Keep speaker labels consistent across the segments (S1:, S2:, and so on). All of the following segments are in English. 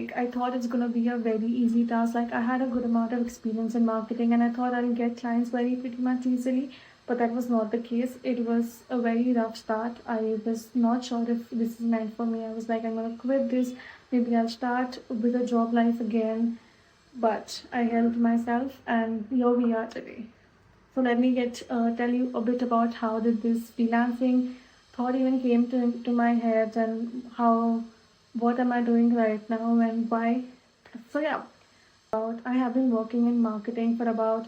S1: Like, I thought it's gonna be a very easy task. Like, I had a good amount of experience in marketing and I thought I'll get clients very pretty much easily, but that was not the case. It was a very rough start. I was not sure if this is meant for me. I was like, I'm gonna quit this. Maybe I'll start with a job life again. But I helped myself, and here we are today. So let me tell you a bit about how did this freelancing thought even came to my head, and how what am I doing right now and why. So yeah, I have been working in marketing for about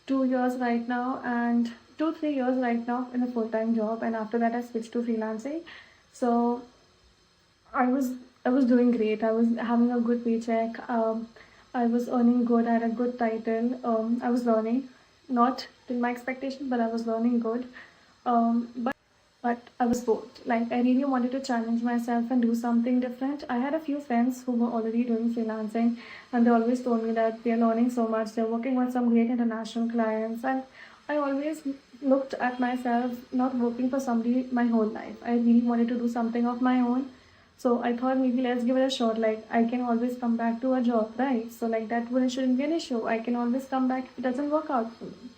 S1: 2 years right now, and 2 3 years right now in a full-time job, and after that I switched to freelancing. So I was I was doing great. I was having a good paycheck. I was earning good. I had a good title. I was learning, not to my expectation, but I was learning good. But I was bored. Like, I really wanted to challenge myself and do something different. I had a few friends who were already doing freelancing, and they always told me that they're learning so much. They're working with some great international clients, and I always looked at myself not working for somebody my whole life. I really wanted to do something of my own. So I thought maybe let's give it a shot. Like, I can always come back to a job, right? So like that wouldn't shouldn't be an issue. I can always come back if it doesn't work out for me.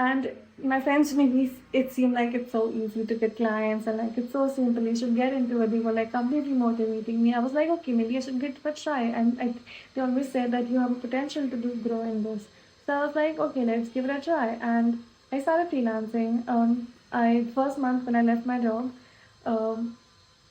S1: And my friends made me it seemed like it's so easy to get clients and like it's so simple. You should get into it. They were like completely motivating me. I was like, okay, maybe I should give it a try. And they always said that you have a potential to do grow in this. So I was like, okay, let's give it a try. And I started freelancing. I first month when I left my job, um,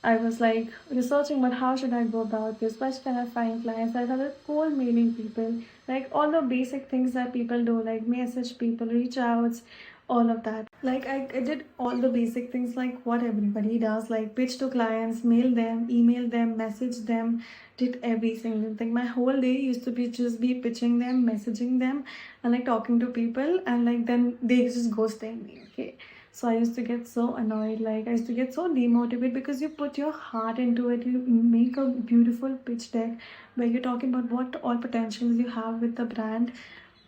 S1: I was like researching, but how should I go about this? Where can I find clients? I started cold mailing people, like all the basic things that people do, like message people, reach outs, all of that. Like I did all the basic things like what everybody does, like pitch to clients, mail them, email them, message them, did every single thing. My whole day used to be just be pitching them, messaging them, and like talking to people, and like then they just ghosting me. Okay, so I used to get so annoyed, like I used to get so demotivated because you put your heart into it, you make a beautiful pitch deck where you're talking about what all potentials you have with the brand,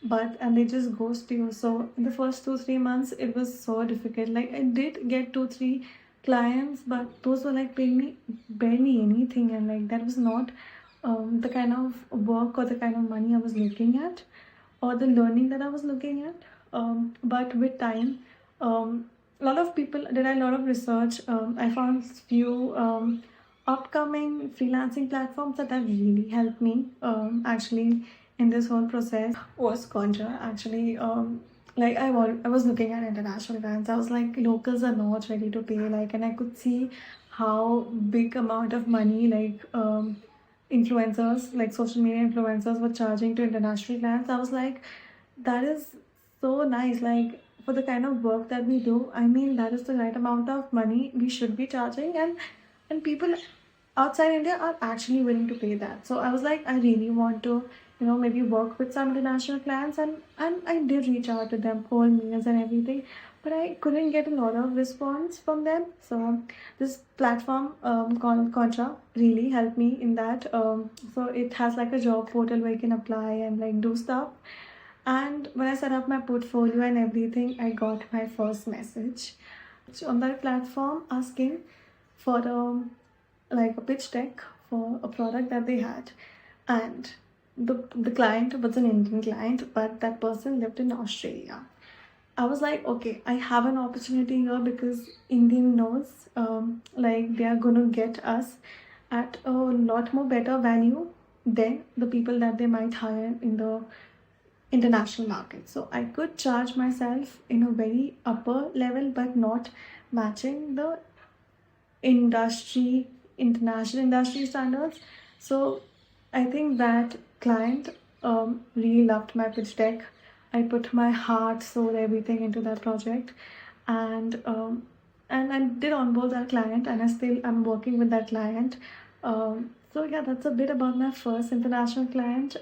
S1: but and they just ghost you. So in the first 2 3 months it was so difficult. Like I did get 2 3 clients, but those were like paying me barely anything, and like that was not the kind of work or the kind of money I was looking at, or the learning that I was looking at. But with time, a lot of people did a lot of research. I found few upcoming freelancing platforms that have really helped me actually in this whole process. Was Contra actually. Like I was looking at international brands. I was like, locals are not ready to pay. Like, and I could see how big amount of money like influencers, like social media influencers, were charging to international clients. I was like, that is so nice. Like, for the kind of work that we do, I mean, that is the right amount of money we should be charging, and people outside India are actually willing to pay that. So I was like, I really want to, maybe work with some international clients, and I did reach out to them, call meals and everything, but I couldn't get a lot of response from them. So this platform called Contra really helped me in that. So it has like a job portal where you can apply and like do stuff. And when I set up my portfolio and everything, I got my first message on that platform asking for like a pitch deck for a product that they had. And the client was an Indian client, but that person lived in Australia. I was like, okay, I have an opportunity here because Indian knows like they are gonna get us at a lot more better value than the people that they might hire in the international market. So I could charge myself in a very upper level, but not matching the industry international industry standards. So I think that client really loved my pitch deck. I put my heart, soul, everything into that project, and I did onboard that client, and I'm working with that client. So yeah, that's a bit about my first international client.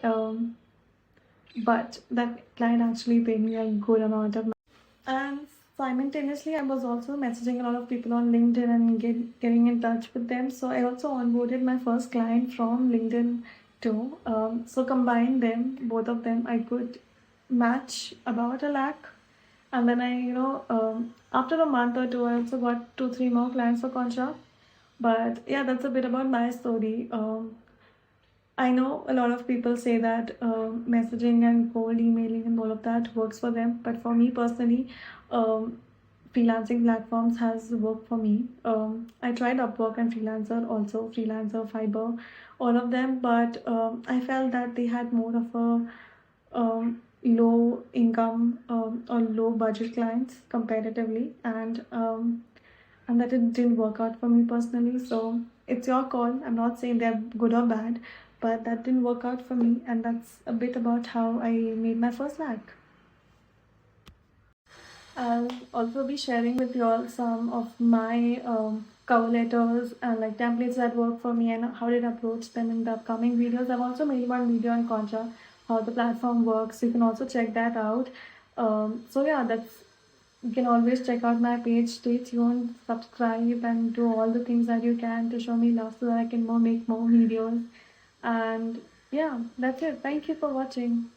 S1: But that client actually paid me a good amount of money. And simultaneously, I was also messaging a lot of people on LinkedIn and getting in touch with them. So I also onboarded my first client from LinkedIn too. So combine them, both of them, I could match about a lakh. And then after a month or two, I also got 2 3 more clients for Contra. But yeah, that's a bit about my story. I know a lot of people say that messaging and cold emailing and all of that works for them, but for me personally, um, freelancing platforms has worked for me. I tried Upwork and Freelancer, also Freelancer, Fiverr, all of them, but I felt that they had more of a low income or low budget clients comparatively, and that it didn't work out for me personally. So it's your call. I'm not saying they're good or bad, but that didn't work out for me, and that's a bit about how I made my first lakh. I'll also be sharing with you all some of my cover letters and like templates that work for me and how did I approach them in the upcoming videos. I've also made one video on Contra, how the platform works. You can also check that out. So yeah, that's you can always check out my page. Stay tuned, subscribe, and do all the things that you can to show me love so that I can make more videos. And yeah, that's it. Thank you for watching.